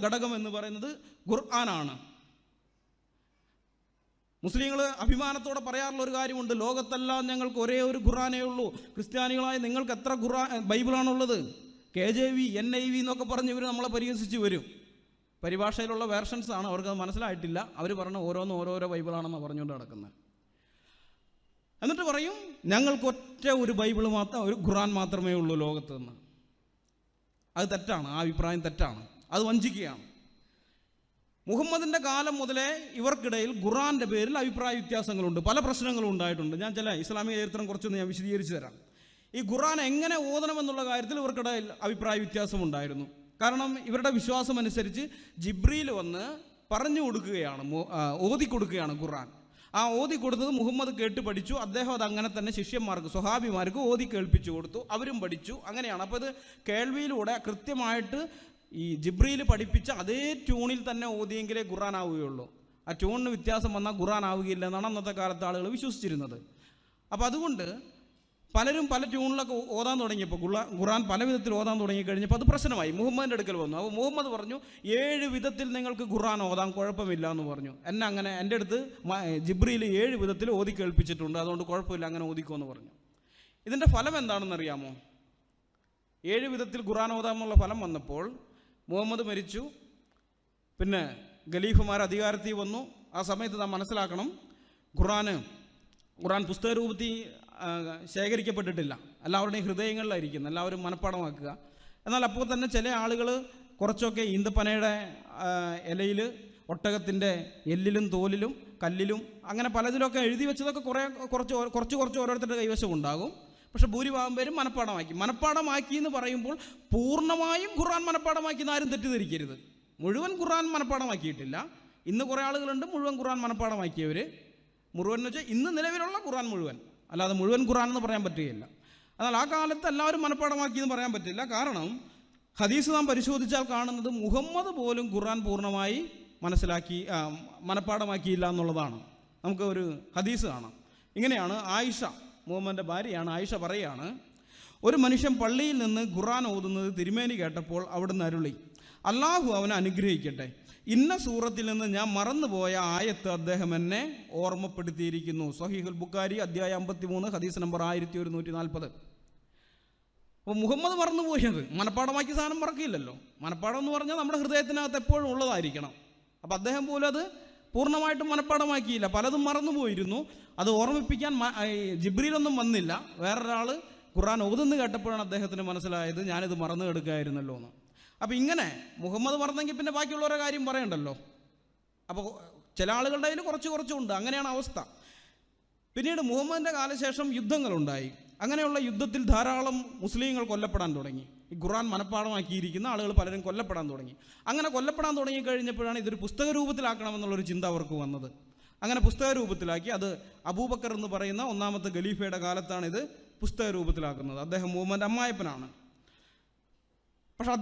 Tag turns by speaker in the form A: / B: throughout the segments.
A: ഘടകം എന്ന് പറയുന്നത് ഖുർആനാണ്. മുസ്ലിങ്ങൾ അഭിമാനത്തോടെ പറയാറുള്ള ഒരു കാര്യമുണ്ട്, ലോകത്തെല്ലാം ഞങ്ങൾക്ക് ഒരേ ഒരു ഖുർആനേ ഉള്ളൂ. ക്രിസ്ത്യാനികളായ നിങ്ങൾക്ക് എത്ര ബൈബിളാണുള്ളത്? KJV, NIV എന്നൊക്കെ പറഞ്ഞ് ഇവർ നമ്മളെ പരിഹസിച്ച് വരും. പരിഭാഷയിലുള്ള വേർഷൻസ് ആണ്, അവർക്കത് മനസ്സിലായിട്ടില്ല. അവർ പറഞ്ഞ ഓരോരോ ബൈബിളാണെന്ന് പറഞ്ഞുകൊണ്ട് നടക്കുന്നത്. എന്നിട്ട് പറയും ഞങ്ങൾക്ക് ഒറ്റ ഒരു ബൈബിൾ മാത്രം, ഒരു ഖുർആൻ മാത്രമേ ഉള്ളൂ ലോകത്ത് നിന്ന്. അത് തെറ്റാണ്, ആ അഭിപ്രായം തെറ്റാണ്, അത് വഞ്ചിക്കുകയാണ്. മുഹമ്മദിൻ്റെ കാലം മുതലേ ഇവർക്കിടയിൽ ഖുർആൻ്റെ പേരിൽ അഭിപ്രായ വ്യത്യാസങ്ങളുണ്ട്, പല പ്രശ്നങ്ങളും ഉണ്ടായിട്ടുണ്ട്. ഞാൻ ചില ഇസ്ലാമിക ചരിത്രം കുറച്ചൊന്ന് ഞാൻ വിശദീകരിച്ച് തരാം. ഈ ഖുർആൻ എങ്ങനെ ഓതണമെന്നുള്ള കാര്യത്തിൽ ഇവർക്കിടയിൽ അഭിപ്രായ വ്യത്യാസമുണ്ടായിരുന്നു. കാരണം ഇവരുടെ വിശ്വാസം അനുസരിച്ച് ജിബ്രീൽ വന്ന് പറഞ്ഞു കൊടുക്കുകയാണ്, ഓതി കൊടുക്കുകയാണ് ഖുർആൻ. ആ ഓതി കൊടുത്തത് മുഹമ്മദ് കേട്ട് പഠിച്ചു. അദ്ദേഹം അത് അങ്ങനെ തന്നെ ശിഷ്യന്മാർക്ക്, സ്വഹാബിമാർക്ക് ഓതി കേൾപ്പിച്ചു കൊടുത്തു, അവരും പഠിച്ചു. അങ്ങനെയാണ്. അപ്പോൾ ഇത് കേൾവിയിലൂടെ കൃത്യമായിട്ട് ഈ ജിബ്രീൽ പഠിപ്പിച്ച അതേ ട്യൂണിൽ തന്നെ ഓതിയെങ്കിലേ ഖുർആൻ ആവുകയുള്ളൂ. ആ ട്യൂണിന് വ്യത്യാസം വന്നാൽ ഖുർആൻ ആവുകയില്ല എന്നാണ് അന്നത്തെ കാലത്ത് ആളുകൾ വിശ്വസിച്ചിരുന്നത്. അപ്പോൾ അതുകൊണ്ട് പലരും പല ട്യൂണിലൊക്കെ ഓതാൻ തുടങ്ങിയപ്പോൾ, ഖുർആൻ പല വിധത്തിൽ ഓതാൻ തുടങ്ങിക്കഴിഞ്ഞപ്പോൾ അത് പ്രശ്നമായി. മുഹമ്മദിൻ്റെ അടുക്കൽ വന്നു. അപ്പോൾ മുഹമ്മദ് പറഞ്ഞു 7 വിധത്തിൽ നിങ്ങൾക്ക് ഖുർആൻ ഓതാൻ കുഴപ്പമില്ല എന്ന് പറഞ്ഞു. എൻ്റെ അടുത്ത് ജിബ്രീൽ 7 വിധത്തിൽ ഓതി കേൾപ്പിച്ചിട്ടുണ്ട്, അതുകൊണ്ട് കുഴപ്പമില്ല, അങ്ങനെ ഓതിക്കുമെന്ന് പറഞ്ഞു. ഇതിൻ്റെ ഫലം എന്താണെന്നറിയാമോ? 7 വിധത്തിൽ ഖുർആൻ ഓതാമെന്നുള്ള ഫലം വന്നപ്പോൾ മുഹമ്മദ് മരിച്ചു. പിന്നെ ഖലീഫുമാർ അധികാരത്തിൽ വന്നു. ആ സമയത്ത് നാം മനസ്സിലാക്കണം, ഖുർആൻ പുസ്തക രൂപത്തിൽ ശേഖരിക്കപ്പെട്ടിട്ടില്ല, എല്ലാവരുടെയും ഹൃദയങ്ങളിലായിരിക്കുന്നു, എല്ലാവരും മനഃപ്പാടമാക്കുക. എന്നാൽ അപ്പോൾ തന്നെ ചില ആളുകൾ കുറച്ചൊക്കെ ഈന്തപ്പനയുടെ ഇലയിൽ, ഒട്ടകത്തിൻ്റെ എല്ലിലും തോലിലും കല്ലിലും അങ്ങനെ പലതിലൊക്കെ എഴുതി വെച്ചതൊക്കെ കുറച്ച് ഓരോരുത്തരുടെ കൈവശം ഉണ്ടാകും. പക്ഷെ ഭൂരിഭാഗം പേരും മനഃപ്പാടമാക്കി എന്ന് പറയുമ്പോൾ പൂർണ്ണമായും ഖുർആൻ മനഃപ്പാടമാക്കി എന്ന് ആരും തെറ്റിദ്ധരിക്കരുത്. മുഴുവൻ ഖുർആൻ മനഃപ്പാടമാക്കിയിട്ടില്ല. ഇന്ന് കുറേ ആളുകളുണ്ട് മുഴുവൻ ഖുർആൻ മനഃപ്പാടമാക്കിയവർ. മുഴുവൻ എന്ന് വെച്ചാൽ ഇന്ന് നിലവിലുള്ള ഖുർആൻ മുഴുവൻ, അല്ലാതെ മുഴുവൻ ഖുർആൻ എന്ന് പറയാൻ പറ്റുകയില്ല. എന്നാൽ ആ കാലത്ത് എല്ലാവരും മനഃപ്പാടമാക്കി എന്ന് പറയാൻ പറ്റില്ല. കാരണം ഹദീസ് നാം പരിശോധിച്ചാൽ കാണുന്നത് മുഹമ്മദ് പോലും ഖുർആൻ പൂർണ്ണമായി മനഃപ്പാടമാക്കിയില്ല എന്നുള്ളതാണ്. നമുക്ക് ഒരു ഹദീസ് കാണാം. ഇങ്ങനെയാണ്, ആയിഷ, മുഹമ്മദിൻ്റെ ഭാര്യയാണ്, ആയിഷ പറയുകയാണ്, ഒരു മനുഷ്യൻ പള്ളിയിൽ നിന്ന് ഖുർആൻ ഓതുന്നത് തിരുമേനി കേട്ടപ്പോൾ അവിടുന്ന് അരുളി, അള്ളാഹു അവനെ അനുഗ്രഹിക്കട്ടെ, ഇന്ന സൂറത്തിൽ നിന്ന് ഞാൻ മറന്നുപോയ ആയത്ത് അദ്ദേഹം എന്നെ ഓർമ്മപ്പെടുത്തിയിരിക്കുന്നു. സ്വഹീഹുൽ ബുഖാരി അധ്യായം 53 ഹദീസ് നമ്പർ 1140. അപ്പോൾ മുഹമ്മദ് മറന്നുപോയത്, മനഃപ്പാടമാക്കിയ സാധനം മറക്കില്ലല്ലോ. മനഃപ്പാടം എന്ന് പറഞ്ഞാൽ നമ്മുടെ ഹൃദയത്തിനകത്ത് എപ്പോഴും ഉള്ളതായിരിക്കണം. അപ്പോൾ അദ്ദേഹം പോലും അത് പൂർണ്ണമായിട്ടും മനഃപ്പാടമാക്കിയില്ല, പലതും മറന്നുപോയിരുന്നു. അത് ഓർമ്മിപ്പിക്കാൻ ജിബ്രീലൊന്നും വന്നില്ല. വേറൊരാൾ ഖുർആൻ ഓതുന്നു കേട്ടപ്പോഴാണ് അദ്ദേഹത്തിന് മനസ്സിലായത് ഞാനിത് മറന്നു കിടക്കുകയായിരുന്നല്ലോ എന്ന്. അപ്പോൾ ഇങ്ങനെ മുഹമ്മദ് മറന്നെങ്കിൽ പിന്നെ ബാക്കിയുള്ളവരുടെ കാര്യം പറയണ്ടല്ലോ. അപ്പോൾ ചില ആളുകളുടെ കയ്യിൽ കുറച്ചുണ്ട്, അങ്ങനെയാണ് അവസ്ഥ. പിന്നീട് മുഹമ്മദിൻ്റെ കാലശേഷം യുദ്ധങ്ങളുണ്ടായി. അങ്ങനെയുള്ള യുദ്ധത്തിൽ ധാരാളം മുസ്ലിങ്ങൾ കൊല്ലപ്പെടാൻ തുടങ്ങി. ഈ ഖുർആൻ മനഃപ്പാടമാക്കിയിരിക്കുന്ന ആളുകൾ പലരും കൊല്ലപ്പെടാൻ തുടങ്ങി. അങ്ങനെ കൊല്ലപ്പെടാൻ തുടങ്ങിക്കഴിഞ്ഞപ്പോഴാണ് ഇതൊരു പുസ്തക രൂപത്തിലാക്കണമെന്നുള്ളൊരു ചിന്ത അവർക്ക് വന്നത്. അങ്ങനെ പുസ്തക രൂപത്തിലാക്കി. അത് അബൂബക്കർ എന്ന് പറയുന്ന 1ാമത്തെ ഖലീഫയുടെ കാലത്താണ് ഇത് പുസ്തക രൂപത്തിലാക്കുന്നത്. അദ്ദേഹം മുഹമ്മദിൻ്റെ അമ്മായപ്പനാണ്. പക്ഷെ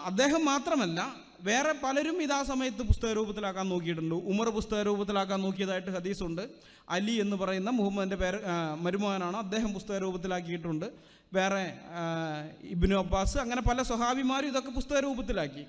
A: അദ്ദേഹം മാത്രമല്ല, വേറെ പലരും ഇതാ സമയത്ത് പുസ്തക രൂപത്തിലാക്കാൻ നോക്കിയിട്ടുണ്ട്. ഉമർ പുസ്തക രൂപത്തിലാക്കാൻ നോക്കിയതായിട്ട് ഹദീസുണ്ട്. അലി എന്ന് പറയുന്ന മുഹമ്മദിൻ്റെ മരുമകനാണ്, അദ്ദേഹം പുസ്തക രൂപത്തിലാക്കിയിട്ടുണ്ട്. വേറെ ഇബ്നു അബ്ബാസ്, അങ്ങനെ പല സ്വഹാബിമാരും ഇതൊക്കെ പുസ്തക രൂപത്തിലാക്കി.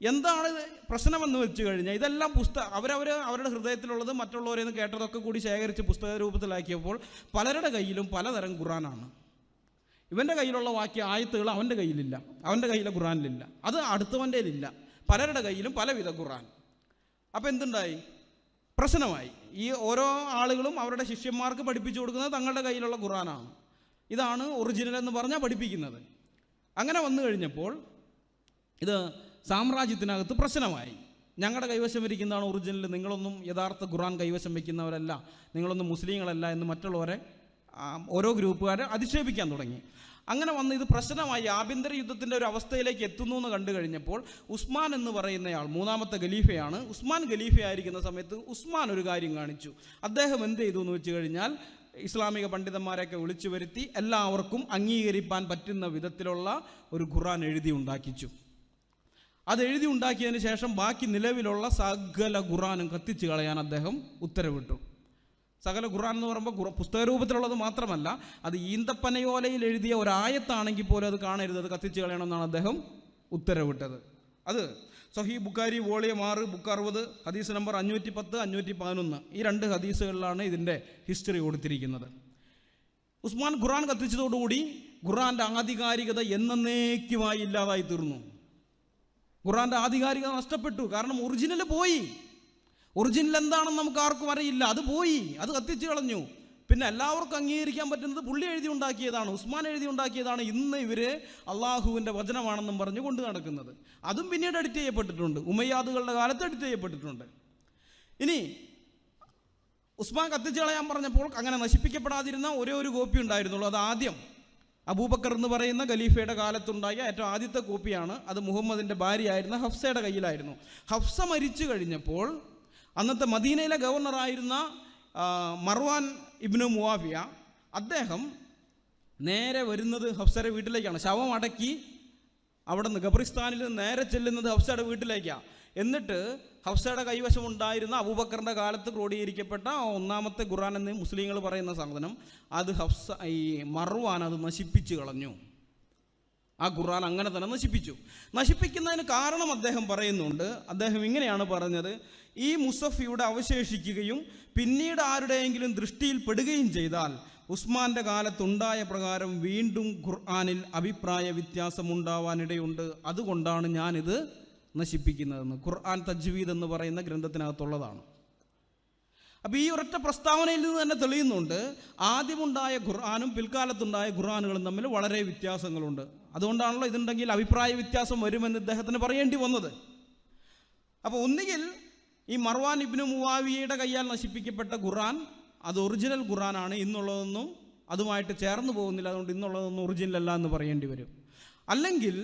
A: എന്താണ് പ്രശ്നമെന്ന് വെച്ച് കഴിഞ്ഞാൽ ഇതെല്ലാം അവരുടെ ഹൃദയത്തിലുള്ളത് മറ്റുള്ളവരിൽ നിന്ന് കേട്ടതൊക്കെ കൂടി ശേഖരിച്ച് പുസ്തക രൂപത്തിലാക്കിയപ്പോൾ പലരുടെ കയ്യിലും പലതരം ഖുർആനാണ്. ഇവൻ്റെ കയ്യിലുള്ള ആയത്തുകൾ അവൻ്റെ കയ്യിലില്ല, അവൻ്റെ കയ്യിലെ ഖുർആനിലില്ല, അത് അടുത്തവൻ്റെ ഇല്ല. പലരുടെ കയ്യിലും പലവിധ ഖുർആൻ. അപ്പോൾ എന്തുണ്ടായി? പ്രശ്നമായി. ഈ ഓരോ ആളുകളും അവരുടെ ശിഷ്യന്മാർക്ക് പഠിപ്പിച്ചു കൊടുക്കുന്നത് തങ്ങളുടെ കയ്യിലുള്ള ഖുർആനാണ്. ഇതാണ് ഒറിജിനൽ എന്ന് പറഞ്ഞാൽ പഠിപ്പിക്കുന്നത്. അങ്ങനെ വന്നു കഴിഞ്ഞപ്പോൾ ഇത് സാമ്രാജ്യത്തിനകത്ത് പ്രശ്നമായി. ഞങ്ങളുടെ കൈവശം ഇരിക്കുന്നതാണ് ഒറിജിനൽ, നിങ്ങളൊന്നും യഥാർത്ഥ ഖുർആൻ കൈവശം വയ്ക്കുന്നവരല്ല, നിങ്ങളൊന്നും മുസ്ലിങ്ങളല്ല എന്ന് മറ്റുള്ളവരെ ഓരോ ഗ്രൂപ്പുകാരെ അധിക്ഷേപിക്കാൻ തുടങ്ങി. അങ്ങനെ വന്ന് ഇത് പ്രശ്നമായി ആഭ്യന്തര യുദ്ധത്തിൻ്റെ ഒരു അവസ്ഥയിലേക്ക് എത്തുന്നു എന്ന് കണ്ടു കഴിഞ്ഞപ്പോൾ ഉസ്മാൻ എന്ന് പറയുന്നയാൾ 3ാമത്തെ ഖലീഫയാണ്. ഉസ്മാൻ ഖലീഫയായിരിക്കുന്ന സമയത്ത് ഉസ്മാൻ ഒരു കാര്യം കാണിച്ചു. അദ്ദേഹം എന്ത് ചെയ്തു എന്ന് വെച്ച് കഴിഞ്ഞാൽ ഇസ്ലാമിക പണ്ഡിതന്മാരെയൊക്കെ വിളിച്ചു വരുത്തി എല്ലാവർക്കും അംഗീകരിക്കാൻ പറ്റുന്ന വിധത്തിലുള്ള ഒരു ഖുർആൻ എഴുതി ഉണ്ടാക്കിച്ചു. അത് എഴുതി ഉണ്ടാക്കിയതിന് ശേഷം ബാക്കി നിലവിലുള്ള സകല ഖുർആനും കത്തിച്ച് കളയാൻ അദ്ദേഹം ഉത്തരവിട്ടു. സകല ഖുർആൻ എന്ന് പറയുമ്പോൾ പുസ്തക രൂപത്തിലുള്ളത് മാത്രമല്ല, അത് ഈന്തപ്പനയോലയിൽ എഴുതിയ ഒരായത്താണെങ്കിൽ പോലും അത് കാണരുത്, അത് കത്തിച്ച് കളയണമെന്നാണ് അദ്ദേഹം ഉത്തരവിട്ടത്. അത് സഹീഹ് ബുഖാരി വോളിയം 6 ബുക്ക് 60 ഹദീസ് നമ്പർ 510 511. ഈ 2 ഹദീസുകളിലാണ് ഇതിൻ്റെ ഹിസ്റ്ററി കൊടുത്തിരിക്കുന്നത്. ഉസ്മാൻ ഖുർആൻ കത്തിച്ചതോടുകൂടി ഖുർആൻ്റെ ആധികാരികത എന്നേക്കുമായി ഇല്ലാതായി തീർന്നു. ഖുർആൻ്റെ ആധികാരികത നഷ്ടപ്പെട്ടു. കാരണം ഒറിജിനൽ പോയി. ഒറിജിനൽ എന്താണെന്ന് നമുക്ക് ആർക്കും അറിയില്ല. അത് പോയി, അത് കത്തിച്ചു കളഞ്ഞു. പിന്നെ എല്ലാവർക്കും അംഗീകരിക്കാൻ പറ്റുന്നത് പുള്ളി എഴുതി ഉണ്ടാക്കിയതാണ്, ഉസ്മാൻ എഴുതി ഉണ്ടാക്കിയതാണ്. ഇന്ന് ഇവർ അള്ളാഹുവിൻ്റെ വചനമാണെന്നും പറഞ്ഞ് കൊണ്ട് നടക്കുന്നത്. അതും പിന്നീട് എഡിറ്റ് ചെയ്യപ്പെട്ടിട്ടുണ്ട്. ഉമയ്യാദുകളുടെ കാലത്ത് എഡിറ്റ് ചെയ്യപ്പെട്ടിട്ടുണ്ട്. ഇനി ഉസ്മാൻ കത്തിച്ചു കളയാൻ പറഞ്ഞപ്പോൾ അങ്ങനെ നശിപ്പിക്കപ്പെടാതിരുന്ന ഒരേ ഒരു കോപ്പി ഉണ്ടായിരുന്നുള്ളൂ. അത് ആദ്യം അബൂബക്കർ എന്ന് പറയുന്ന ഖലീഫയുടെ കാലത്തുണ്ടായ ഏറ്റവും ആദ്യത്തെ കോപ്പിയാണ്. അത് മുഹമ്മദിൻ്റെ ഭാര്യയായിരുന്ന ഹഫ്സയുടെ കയ്യിലായിരുന്നു. ഹഫ്സ മരിച്ചു കഴിഞ്ഞപ്പോൾ അന്നത്തെ മദീനയിലെ ഗവർണറായിരുന്ന മർവാൻ ഇബ്നു മുവാഫിയ അദ്ദേഹം നേരെ വരുന്നത് ഹഫ്സയുടെ വീട്ടിലേക്കാണ്. ശവം അടക്കി അവിടെ നിന്ന് ഖബറിസ്ഥാനിൽ നേരെ ചെല്ലുന്നത് ഹഫ്സയുടെ വീട്ടിലേക്കാണ്. എന്നിട്ട് ഹഫ്സയുടെ കൈവശം ഉണ്ടായിരുന്ന അബൂബക്കറിൻ്റെ കാലത്ത് ക്രോഡീകരിക്കപ്പെട്ട ഒന്നാമത്തെ ഖുർആൻ എന്ന് മുസ്ലിങ്ങൾ പറയുന്ന സാധനം, അത് ഈ മർവാൻ അത് നശിപ്പിച്ചു കളഞ്ഞു. ആ ഖുർആൻ അങ്ങനെ തന്നെ നശിപ്പിച്ചു. നശിപ്പിക്കുന്നതിന് കാരണം അദ്ദേഹം പറയുന്നുണ്ട്. അദ്ദേഹം ഇങ്ങനെയാണ് പറഞ്ഞത്: ഈ മുസഫ് ഇവിടെ അവശേഷിക്കുകയും പിന്നീട് ആരുടെയെങ്കിലും ദൃഷ്ടിയിൽ പെടുകയും ചെയ്താൽ ഉസ്മാൻ്റെ കാലത്തുണ്ടായ പ്രകാരം വീണ്ടും ഖുർആനിൽ അഭിപ്രായ വ്യത്യാസമുണ്ടാവാനിടയുണ്ട്. അതുകൊണ്ടാണ് ഞാനിത് നശിപ്പിക്കുന്നതെന്ന്. ഖുർആൻ തജ്വീദ് എന്ന് പറയുന്ന ഗ്രന്ഥത്തിനകത്തുള്ളതാണ്. അപ്പോൾ ഈ ഒരൊറ്റ പ്രസ്താവനയിൽ നിന്ന് തന്നെ തെളിയുന്നുണ്ട്, ആദ്യമുണ്ടായ ഖുർആനും പിൽക്കാലത്തുണ്ടായ ഖുർആനുകളും തമ്മിൽ വളരെ വ്യത്യാസങ്ങളുണ്ട്. അതുകൊണ്ടാണല്ലോ ഇതുണ്ടെങ്കിൽ അഭിപ്രായ വ്യത്യാസം വരുമെന്ന് ഇദ്ദേഹത്തിന് പറയേണ്ടി വന്നത്. അപ്പോൾ ഒന്നുകിൽ ഈ മർവാൻ ഇബ്നു മുവാവിയയുടെ കയ്യാൽ നശിപ്പിക്കപ്പെട്ട ഖുർആൻ അത് ഒറിജിനൽ ഖുർആനാണ്, ഇന്നുള്ളതൊന്നും അതുമായിട്ട് ചേർന്ന് പോകുന്നില്ല, അതുകൊണ്ട് ഇന്നുള്ളതൊന്നും ഒറിജിനൽ അല്ല എന്ന് പറയേണ്ടി വരും. അല്ലെങ്കിൽ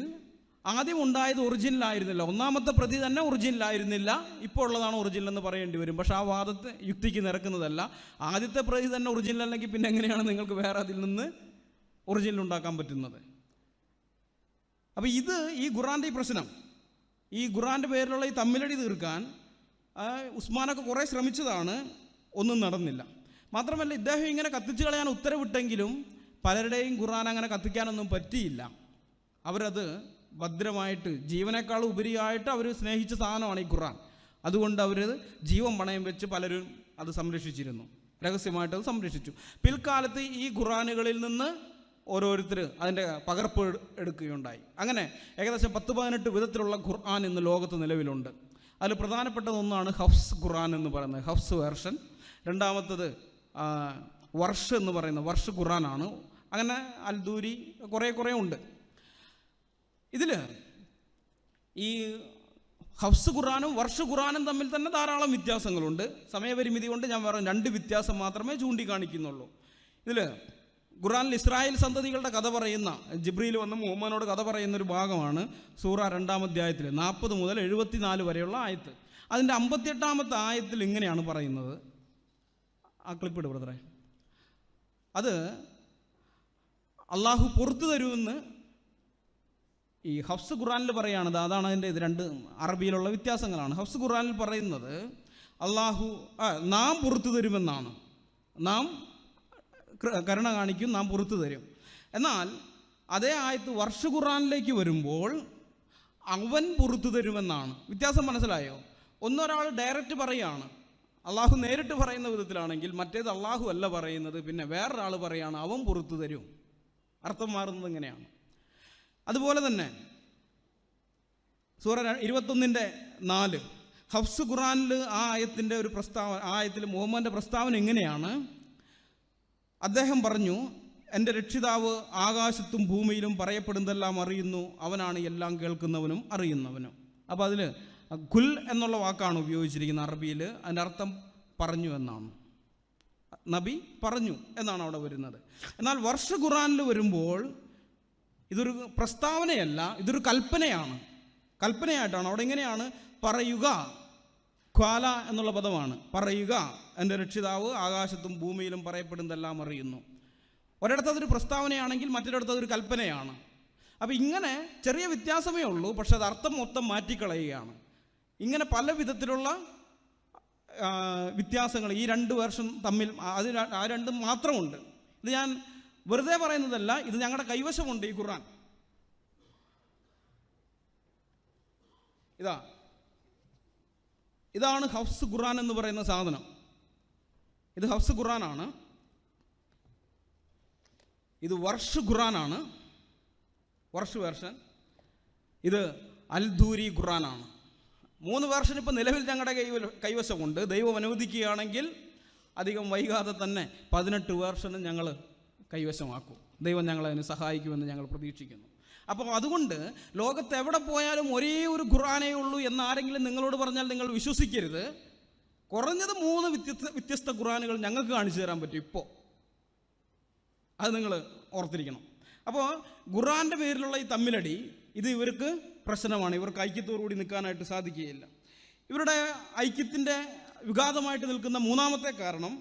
A: ആദ്യം ഉണ്ടായത് ഒറിജിനൽ ആയിരുന്നില്ല, ഒന്നാമത്തെ പ്രതി തന്നെ ഒറിജിനൽ ആയിരുന്നില്ല, ഇപ്പോൾ ഉള്ളതാണ് ഒറിജിനൽ എന്ന് പറയേണ്ടി വരും. പക്ഷേ ആ വാദത്തെ യുക്തിക്ക് നിരക്കുന്നതല്ല. ആദ്യത്തെ പ്രതി തന്നെ ഒറിജിനൽ അല്ലെങ്കിൽ പിന്നെ എങ്ങനെയാണ് നിങ്ങൾക്ക് വേറെ അതിൽ നിന്ന് ഒറിജിനൽ ഉണ്ടാക്കാൻ പറ്റുന്നത്? അപ്പോൾ ഇത് ഈ ഖുർആൻ്റെ ഈ പ്രശ്നം, ഈ ഖുർആൻ്റെ പേരിലുള്ള ഈ തമ്മിലടി തീർക്കാൻ ഉസ്മാനൊക്കെ കുറേ ശ്രമിച്ചതാണ്, ഒന്നും നടന്നില്ല. മാത്രമല്ല ഇദ്ദേഹം ഇങ്ങനെ കത്തിച്ചു കളയാൻ ഉത്തരവിട്ടെങ്കിലും പലരുടെയും ഖുർആൻ അങ്ങനെ കത്തിക്കാനൊന്നും പറ്റിയില്ല. അവരത് ഭദ്രമായിട്ട്, ജീവനേക്കാൾ ഉപരിയായിട്ട് അവർ സ്നേഹിച്ച സാധനമാണ് ഈ ഖുർആൻ. അതുകൊണ്ട് അവർ ജീവൻ പണയം വെച്ച് പലരും അത് സംരക്ഷിച്ചിരുന്നു, രഹസ്യമായിട്ട് അത് സംരക്ഷിച്ചു. പിൽക്കാലത്ത് ഈ ഖുർആനുകളിൽ നിന്ന് ഓരോരുത്തർ അതിൻ്റെ പകർപ്പ് എടുക്കുകയുണ്ടായി. അങ്ങനെ ഏകദേശം 10-18 വിധത്തിലുള്ള ഖുർആൻ ഇന്ന് ലോകത്ത് നിലവിലുണ്ട്. അതിൽ പ്രധാനപ്പെട്ടതൊന്നാണ് ഹഫ്സ് ഖുർആൻ എന്ന് പറയുന്നത്, ഹഫ്സ് വേർഷൻ. രണ്ടാമത്തത് വർഷ് എന്ന് പറയുന്ന വർഷ് ഖുർആനാണ്. അങ്ങനെ അൽദൂരി കുറേ ഉണ്ട്. ഇതിൽ ഈ ഹഫ്സ് ഖുർആനും വർഷ് ഖുർആനും തമ്മിൽ തന്നെ ധാരാളം വ്യത്യാസങ്ങളുണ്ട്. സമയപരിമിതി കൊണ്ട് ഞാൻ വേറെ 2 വ്യത്യാസം മാത്രമേ ചൂണ്ടിക്കാണിക്കുന്നുള്ളൂ. ഇതിൽ ഖുർആനിൽ ഇസ്രായേൽ സന്തതികളുടെ കഥ പറയുന്ന, ജിബ്രീൽ വന്ന് മുഹമ്മദിനോട് കഥ പറയുന്നൊരു ഭാഗമാണ് സൂറ 2-ാം അധ്യായത്തിൽ 40 മുതൽ 74 വരെയുള്ള ആയത്ത്. അതിൻ്റെ 58-ാമത്തെ ആയത്തിൽ ഇങ്ങനെയാണ് പറയുന്നത്. ആ ക്ലിപ്പിട് ബ്രദറെ. അത് അള്ളാഹു പുറത്തു തരുമെന്ന് ഈ ഹഫ്സ് ഖുർആനിൽ പറയുകയാണത്. അതാണ് അതിൻ്റെ 2 അറബിയിലുള്ള വ്യത്യാസങ്ങളാണ്. ഹഫ്സ് ഖുർആനിൽ പറയുന്നത് അള്ളാഹു നാം പുറത്തു തരുമെന്നാണ്. നാം കരുണ കാണിക്കും, നാം പുറത്തു തരും. എന്നാൽ അതേ ആയത്ത് വർഷ ഖുർആനിലേക്ക് വരുമ്പോൾ അവൻ പുറത്തു തരുമെന്നാണ്. വ്യത്യാസം മനസ്സിലായോ? ഒന്നൊരാൾ ഡയറക്റ്റ് പറയുകയാണ്, അള്ളാഹു നേരിട്ട് പറയുന്ന വിധത്തിലാണെങ്കിൽ, മറ്റേത് അള്ളാഹു അല്ല പറയുന്നത്, പിന്നെ വേറൊരാൾ പറയുകയാണ് അവൻ പുറത്തു തരും. അർത്ഥം മാറുന്നത് ഇങ്ങനെയാണ്. അതുപോലെ തന്നെ സൂറ 21-4 ഹഫ്സ് ഖുർആനിൽ ആ ആയത്തിൻ്റെ ഒരു പ്രസ്താവന, ആ ആയത്തിൽ മുഹമ്മദിൻ്റെ പ്രസ്താവന ഇങ്ങനെയാണ്. അദ്ദേഹം പറഞ്ഞു, എൻ്റെ രക്ഷിതാവ് ആകാശത്തും ഭൂമിയിലും പറയപ്പെടുന്നതെല്ലാം അറിയുന്നു, അവനാണ് എല്ലാം കേൾക്കുന്നവനും അറിയുന്നവനും. അപ്പോൾ അതിൽ ഖുൽ എന്നുള്ള വാക്കാണ് ഉപയോഗിച്ചിരിക്കുന്നത് അറബിയിൽ. അതിൻ്റെ അർത്ഥം പറഞ്ഞു എന്നാണ്. നബി പറഞ്ഞു എന്നാണ് അവിടെ വരുന്നത്. എന്നാൽ വർഷ ഖുർആനിൽ വരുമ്പോൾ ഇതൊരു പ്രസ്താവനയല്ല, ഇതൊരു കൽപ്പനയാണ്. കൽപ്പനയായിട്ടാണ് അവിടെ ഇങ്ങനെയാണ് പറയുക. ഖ്വാല എന്നുള്ള പദമാണ്. പറയുക, എൻ്റെ രക്ഷിതാവ് ആകാശത്തും ഭൂമിയിലും പറയപ്പെടുന്നതെല്ലാം അറിയുന്നു. ഒരിടത്ത് അതൊരു പ്രസ്താവനയാണെങ്കിൽ മറ്റൊരിടത്ത് അതൊരു കൽപ്പനയാണ്. അപ്പോൾ ഇങ്ങനെ ചെറിയ വ്യത്യാസമേ ഉള്ളൂ, പക്ഷെ അത് അർത്ഥം മൊത്തം മാറ്റിക്കളയുകയാണ്. ഇങ്ങനെ പല വിധത്തിലുള്ള വ്യത്യാസങ്ങൾ ഈ 2 വേർഷൻ തമ്മിൽ അത് ആ 2 മാത്രമുണ്ട്. ഇത് ഞാൻ വെറുതെ പറയുന്നതല്ല, ഇത് ഞങ്ങളുടെ കൈവശമുണ്ട്. ഈ ഖുർആൻ ഇതാ ഇതാണ് ഹഫ്സ് ഖുർആൻ എന്ന് പറയുന്ന സാധനം. ഇത് ഹഫ്സ് ഖുർആനാണ്. ഇത് വർഷ് ഖുർആനാണ്, വർഷ് വേർഷൻ. ഇത് അൽ-ദൂരി ഖുർആനാണ്. 3 വേർഷൻ ഇപ്പോൾ നിലവിൽ ഞങ്ങളുടെ കൈവശമുണ്ട്. ദൈവം അനുവദിക്കുകയാണെങ്കിൽ അധികം വൈകാതെ തന്നെ 18 വേർഷനും ഞങ്ങൾ കൈവശമാക്കും. ദൈവം ഞങ്ങളതിന് സഹായിക്കുമെന്ന് ഞങ്ങൾ പ്രതീക്ഷിക്കുന്നു. അപ്പോൾ അതുകൊണ്ട് ലോകത്ത് എവിടെ പോയാലും ഒരേ ഒരു ഖുർആനേ ഉള്ളൂ എന്നാരെങ്കിലും നിങ്ങളോട് പറഞ്ഞാൽ നിങ്ങൾ വിശ്വസിക്കരുത്. കുറഞ്ഞത് 3 വ്യത്യസ്ത ഖുർആനുകൾ ഞങ്ങൾക്ക് കാണിച്ചു തരാൻ പറ്റും ഇപ്പോൾ. അത് നിങ്ങൾ ഓർത്തിരിക്കണം. അപ്പോൾ ഖുർആൻ്റെ പേരിലുള്ള ഈ തമ്മിലടി ഇത് ഇവർക്ക് പ്രശ്നമാണ്. ഇവർക്ക് ഐക്യത്തോടുകൂടി നിൽക്കാനായിട്ട് സാധിക്കുകയില്ല. ഇവരുടെ ഐക്യത്തിൻ്റെ വിഘാതമായിട്ട് നിൽക്കുന്ന മൂന്നാമത്തെ കാരണം